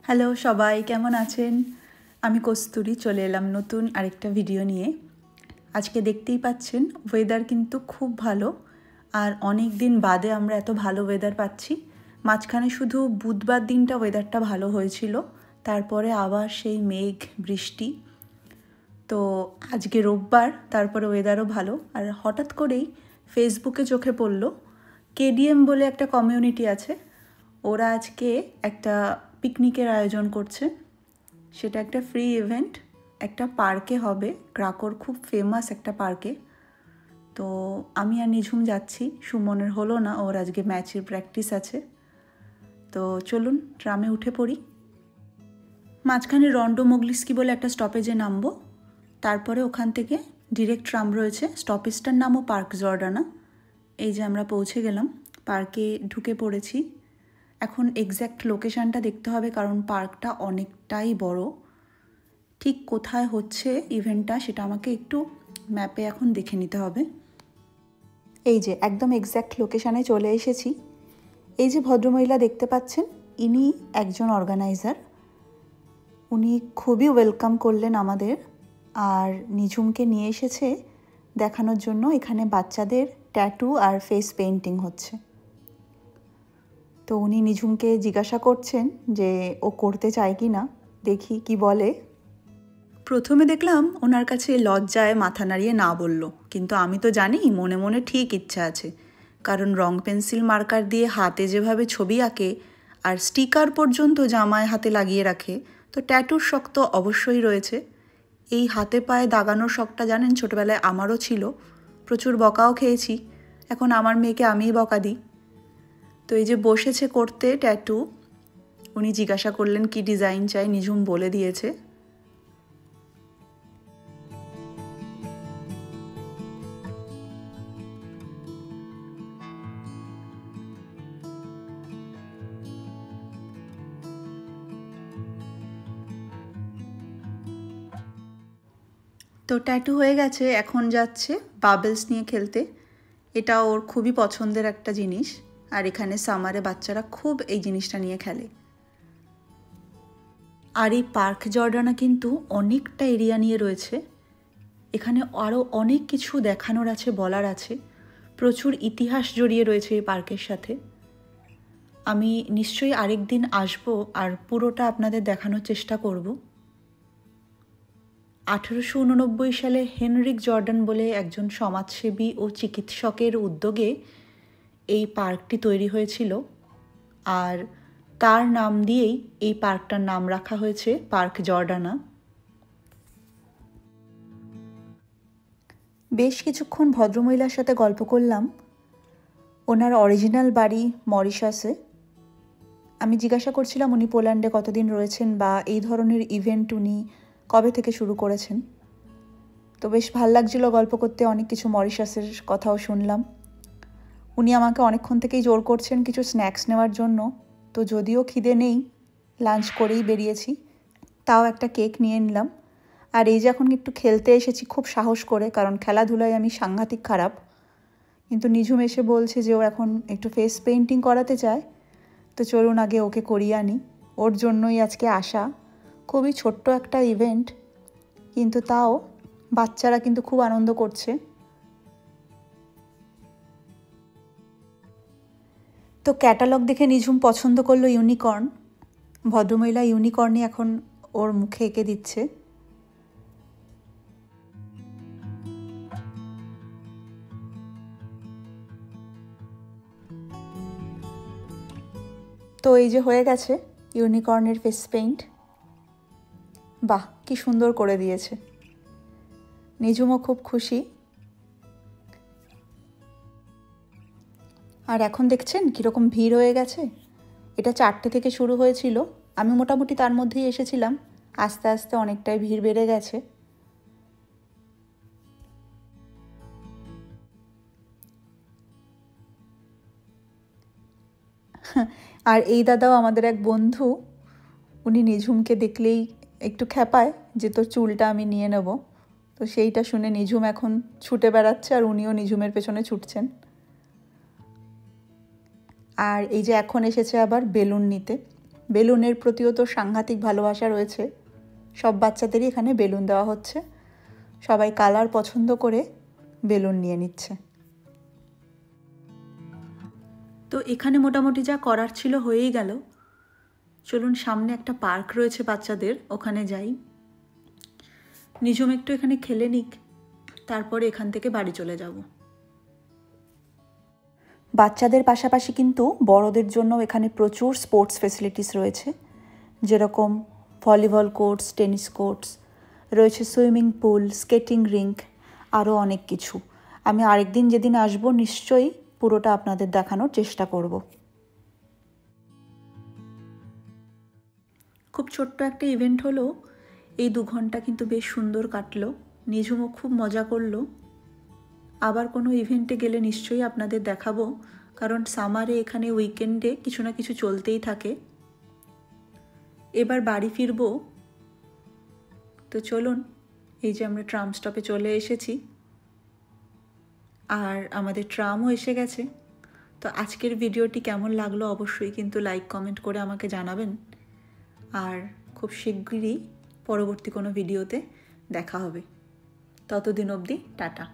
Hello সবাই, কেমন আছেন? আমি কস্তুরী চলে এলাম নতুন আরেকটা ভিডিও নিয়ে। আজকে দেখতেই পাচ্ছেন ওয়েদার কিন্তু খুব ভালো, আর অনেক দিন বাদে আমরা এত ভালো ওয়েদার পাচ্ছি। মাঝখানে শুধু বুধবার দিনটা ওয়েদারটা ভালো হয়েছিল, তারপরে আবার সেই মেঘ বৃষ্টি। তো আজকে রোববার, তারপরে ওয়েদারও ভালো। আর হঠাৎ করেই ফেসবুকে চোখে পড়ল কেডিএম বলে একটা কমিউনিটি আছে, ওরা আজকে একটা পিকনিকের আয়োজন করছে। সেটা একটা ফ্রি ইভেন্ট, একটা পার্কে হবে, ক্রাকোর খুব ফেমাস একটা পার্কে। তো আমি আর নিঝুম যাচ্ছি, সুমনের হলো না, ওর আজকে ম্যাচের প্র্যাকটিস আছে। তো চলুন ট্রামে উঠে পড়ি। মাঝখানে রন্ডো মোগলিস্কি বলে একটা স্টপেজে নামবো, তারপরে ওখান থেকে ডিরেক্ট ট্রাম রয়েছে। স্টপেজটার নামও পার্ক জর্ডানা। এই যে আমরা পৌঁছে গেলাম, পার্কে ঢুকে পড়েছি। এখন এক্স্যাক্ট লোকেশানটা দেখতে হবে, কারণ পার্কটা অনেকটাই বড়। ঠিক কোথায় হচ্ছে ইভেন্টটা সেটা আমাকে একটু ম্যাপে এখন দেখে নিতে হবে। এই যে একদম এক্স্যাক্ট লোকেশানে চলে এসেছি। এই যে ভদ্রমহিলা দেখতে পাচ্ছেন, ইনি একজন অর্গানাইজার। উনি খুবই ওয়েলকাম করলেন আমাদের, আর নিঝুমকে নিয়ে এসেছে দেখানোর জন্য এখানে বাচ্চাদের ট্যাটু আর ফেস পেইন্টিং হচ্ছে। তো উনি নিঝুমকে জিজ্ঞাসা করছেন যে ও করতে চায় কি না, দেখি কি বলে। প্রথমে দেখলাম ওনার কাছে লজ্জায় মাথা নাড়িয়ে না বলল, কিন্তু আমি তো জানি মনে মনে ঠিক ইচ্ছা আছে, কারণ রং পেন্সিল মার্কার দিয়ে হাতে যেভাবে ছবি আঁকে আর স্টিকার পর্যন্ত জামায় হাতে লাগিয়ে রাখে, তো ট্যাটুর শখ তো অবশ্যই রয়েছে। এই হাতে পায়ে দাগানোর শখটা জানেন ছোটোবেলায় আমারও ছিল, প্রচুর বকাও খেয়েছি। এখন আমার মেয়েকে আমিই বকা দিই। তো এই যে বসেছে করতে ট্যাটু, উনি জিজ্ঞাসা করলেন কি ডিজাইন চাই, নিঝুম বলে দিয়েছে। তো ট্যাটু হয়ে গেছে, এখন যাচ্ছে বাবলস নিয়ে খেলতে। এটা ওর খুবই পছন্দের একটা জিনিস, আর এখানে সামারে বাচ্চারা খুব এই জিনিসটা নিয়ে খেলে। আর এই পার্ক জর্ডানা কিন্তু অনেকটা এরিয়া নিয়ে রয়েছে। এখানে আরও অনেক কিছু দেখানোর আছে, বলার আছে। প্রচুর ইতিহাস জড়িয়ে রয়েছে এই পার্কের সাথে। আমি নিশ্চয়ই আরেক দিন আসবো আর পুরোটা আপনাদের দেখানোর চেষ্টা করব। 1889 সালে হেনরিক জর্ডান বলে একজন সমাজসেবী ও চিকিৎসকের উদ্যোগে এই পার্কটি তৈরি হয়েছিল, আর তার নাম দিয়েই এই পার্কটার নাম রাখা হয়েছে পার্ক জর্ডানা। বেশ কিছুক্ষণ ভদ্রমহিলার সাথে গল্প করলাম। ওনার অরিজিনাল বাড়ি মরিশাসে। আমি জিজ্ঞাসা করছিলাম উনি পোল্যান্ডে কতদিন রয়েছেন বা এই ধরনের ইভেন্ট উনি কবে থেকে শুরু করেছেন। তো বেশ ভাল লাগছিল গল্প করতে, অনেক কিছু মরিশাসের কথাও শুনলাম। উনি আমাকে অনেকক্ষণ থেকেই জোর করছেন কিছু স্ন্যাক্স নেওয়ার জন্য, তো যদিও খিদে নেই, লাঞ্চ করেই বেরিয়েছি, তাও একটা কেক নিয়ে নিলাম। আর এই যে এখন একটু খেলতে এসেছি খুব সাহস করে, কারণ খেলাধুলায় আমি সাংঘাতিক খারাপ। কিন্তু নিঝুম এসে বলছে যে ও এখন একটু ফেস পেইন্টিং করাতে চায়, তো চলুন আগে ওকে করিয়ে আনি। ওর জন্যই আজকে আসা। খুবই ছোট্ট একটা ইভেন্ট, কিন্তু তাও বাচ্চারা কিন্তু খুব আনন্দ করছে। তো ক্যাটালগ দেখে নিঝুম পছন্দ করলো ইউনিকর্ন। ভদ্রমহিলা ইউনিকর্নই এখন ওর মুখে এঁকে দিচ্ছে। তো এই যে হয়ে গেছে ইউনিকর্নের ফেস পেইন্ট। বাহ, কি সুন্দর করে দিয়েছে। নিঝুমও খুব খুশি। আর এখন দেখছেন কীরকম ভিড় হয়ে গেছে। এটা 4টে থেকে শুরু হয়েছিল, আমি মোটামুটি তার মধ্যেই এসেছিলাম। আস্তে আস্তে অনেকটাই ভিড় বেড়ে গেছে। আর এই দাদাও আমাদের এক বন্ধু, উনি নিঝুমকে দেখলেই একটু খ্যাপায় যে তোর চুলটা আমি নিয়ে নেব। তো সেইটা শুনে নিঝুম এখন ছুটে বেড়াচ্ছে, আর উনিও নিঝুমের পেছনে ছুটছেন। আর এই যে এখন এসেছে আবার বেলুন নিতে। বেলুনের প্রতিও তো সাংঘাতিক ভালোবাসা রয়েছে। সব বাচ্চাদেরই এখানে বেলুন দেওয়া হচ্ছে, সবাই কালার পছন্দ করে বেলুন নিয়ে নিচ্ছে। তো এখানে মোটামুটি যা করার ছিল হয়েই গেল। চলুন সামনে একটা পার্ক রয়েছে বাচ্চাদের, ওখানে যাই। নিজম একটু এখানে খেলে নিক, তারপরে এখান থেকে বাড়ি চলে যাব। বাচ্চাদের পাশাপাশি কিন্তু বড়দের জন্য এখানে প্রচুর স্পোর্টস ফেসিলিটিস রয়েছে, যেরকম ভলিবল কোর্টস, টেনিস কোর্টস রয়েছে, সুইমিং পুল, স্কেটিং রিঙ্ক, আরও অনেক কিছু। আমি আরেকদিন যেদিন আসব নিশ্চয়ই পুরোটা আপনাদের দেখানোর চেষ্টা করব। খুব ছোট্ট একটা ইভেন্ট হলো, এই 2 ঘন্টা কিন্তু বেশ সুন্দর কাটলো। নিজমও খুব মজা করলো। আবার কোনো ইভেন্টে গেলে নিশ্চয়ই আপনাদের দেখাবো, কারণ সামারে এখানে উইকেন্ডে কিছু না কিছু চলতেই থাকে। এবার বাড়ি ফিরবো, তো চলুন, এই যে আমরা ট্রাম স্টপে চলে এসেছি আর আমাদের ট্রামও এসে গেছে। তো আজকের ভিডিওটি কেমন লাগলো অবশ্যই কিন্তু লাইক কমেন্ট করে আমাকে জানাবেন। আর খুব শিগগিরই পরবর্তী কোনো ভিডিওতে দেখা হবে। ততদিন অবধি টাটা।